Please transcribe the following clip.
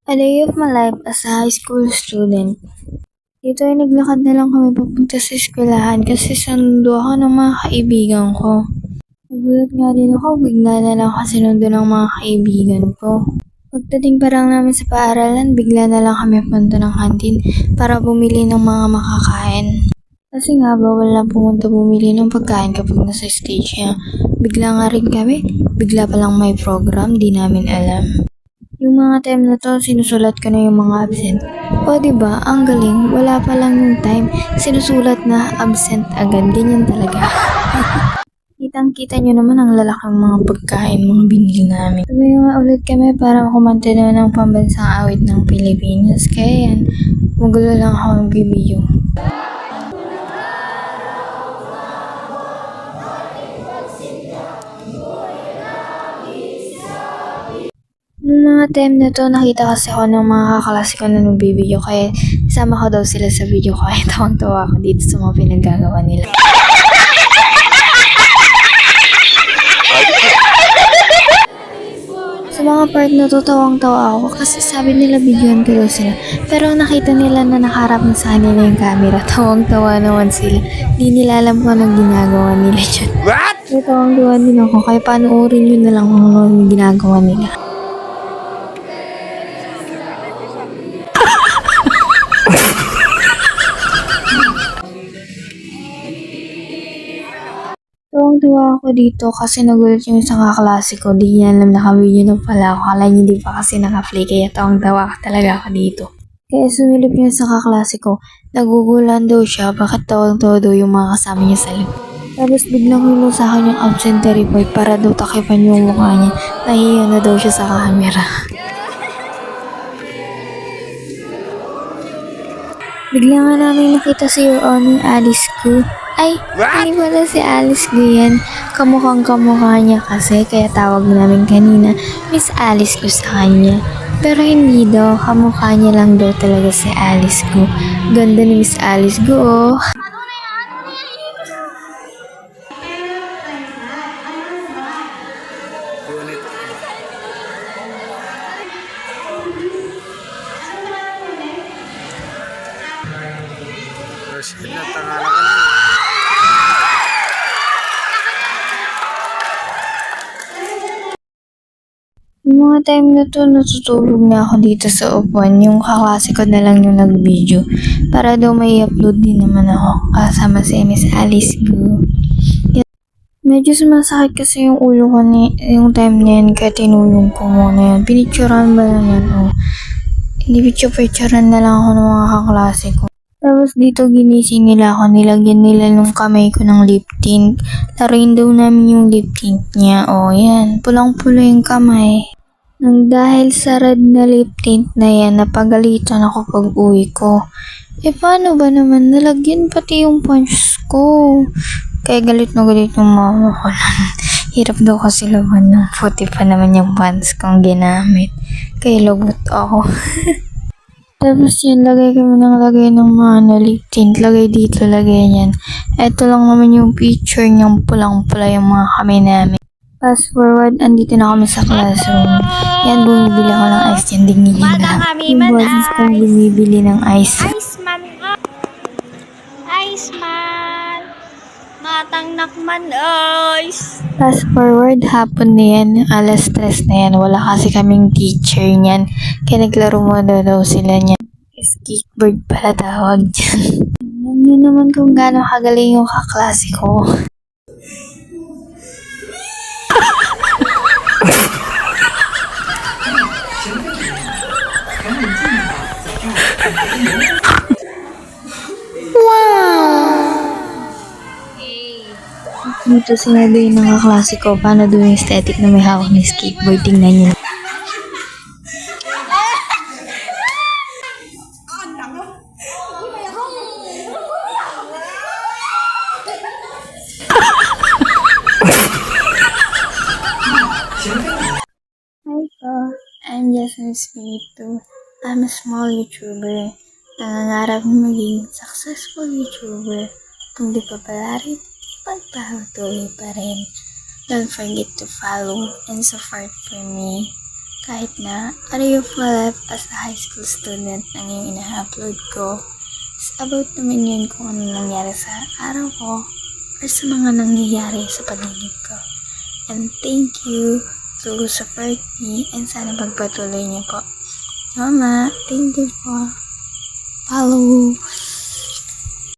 A day of my life as a high school student. Dito ay naglakad na lang kami papunta sa eskwelahan kasi sundo ako ng mga kaibigan ko. Nagulat nga din ako, bigla na lang kasi sinundo ng mga kaibigan ko. Pagdating pa lang namin sa paaralan, bigla na lang kami punta ng kantin para bumili ng mga makakain. Kasi nga bawal lang pumunta bumili ng pagkain kapag nasa stage niya. Bigla nga rin kami, bigla pa lang may program, di namin alam. Yung mga time na to, sinusulat ko na yung mga absent. O diba, ang galing, wala pa lang yung time, sinusulat na absent agad, ganyan talaga. Kitang-kita nyo naman ang lalaking mga pagkain, mga binili namin. Tumayo nga ulit kami para kumanta na ng pambansang awit ng Pilipinas. Kaya yan, magulo lang ako mag-video. Nung mga time na to, nakita kasi ako ng mga kaklase ko na nagbibideo kaya isama ko daw sila sa video ko kaya tawang-tawa ako dito sa mga pinaggagawa nila. Sa mga part na to, tawang-tawa ako kasi sabi nila videoan ko daw sila. Pero nakita nila na nakaharap na sa kanila yung camera, tawang-tawa naman sila. Di nila alam kung anong ginagawa nila dyan. What? Kaya tawang-tawa din ako kaya panoorin nyo na lang kung anong ginagawa nila. Tuwang-tuwa ako dito kasi nagulat yung isang kaklase ko. Di niya alam naka-video na pala ako. Kala niya hindi pa kasi naka-play kaya tuwang-tuwa talaga ako dito. Kaya sumilip niya sa kaklase ko. Nagugulan daw siya bakit tawang-tuwa daw yung mga kasama niya sa loob. Tapos biglang hinulong sa akin yung absentee report para daw takipan yung mukha niya. Nahiya na daw siya sa camera. Bigla nga namin nakita si Your Honor Alice Gu. Ay, hindi pala si Alice Gu yan. Kamukhang kamukha niya kasi kaya tawag namin kanina Miss Alice Gu sa kanya. Pero hindi daw, kamukha niya lang daw talaga si Alice Gu. Ganda ni Miss Alice Gu oh. Yung mga time na to, natutulog na ako dito sa upuan. Yung kaklase ko na lang yung nag-video. Para daw may upload din naman ako kasama si Miss Alice Gu. Medyo sumasakit kasi yung ulo ko yung time na yun kaya tinulong ko muna yun. Pinicturan ba naman? Oh. Hindi picture-picturean na lang ako ng mga kaklase ko. Tapos dito ginising nila ako, nilagyan nila nung kamay ko ng lip tint. Laruin daw namin yung lip tint niya. O yan, pulang-pula yung kamay. Nang dahil sa red na lip tint na yan, napagalitan ako pag uwi ko. Paano ba naman? Nalagyan pati yung punch ko. Kaya galit na galit yung mama ko. Hirap daw kasi laban ng puti pa naman yung pants kong ginamit. Kaya lagot ako. Tapos yun, lagay kami ng mga lip tint. Lagay dito, lagay yan. Ito lang naman yung picture niyang pulang-pula yung mga kamay namin. Fast forward, andito na kami sa classroom. Yan, bumibili ako ng ice yan. Dingigin na lang. Yung boses kong bumibili ng ice. Ice man ka. Ice man. Matangnak man, ice. Fast forward, hapon na yan. Alas 3 na yan. Wala kasi kaming teacher niyan. Kaya naglaro mo daw sila niyan. Skateboard pala tawag dyan. Alam niyo naman kung gaano kagaling yung kaklase ko. Dito sinabi ng kaklase ko paano daw yung aesthetic na may hawak ng skateboard. Tingnan niyo. Hi po, I'm Jasmine Espiritu. I'm a small YouTuber. Nangangarap na maging successful YouTuber. Kung di pa pala rin, ipagpahatuloy pa rin. Don't forget to follow and support for me. Kahit na ano yung life as a high school student ang yung ina-upload ko. It's about naman yun kung ano nangyari sa araw ko or sa mga nangyayari sa paligid ko. And thank you to support me and sana pagpatuloy niyo po. Mama, thank you po. Follow.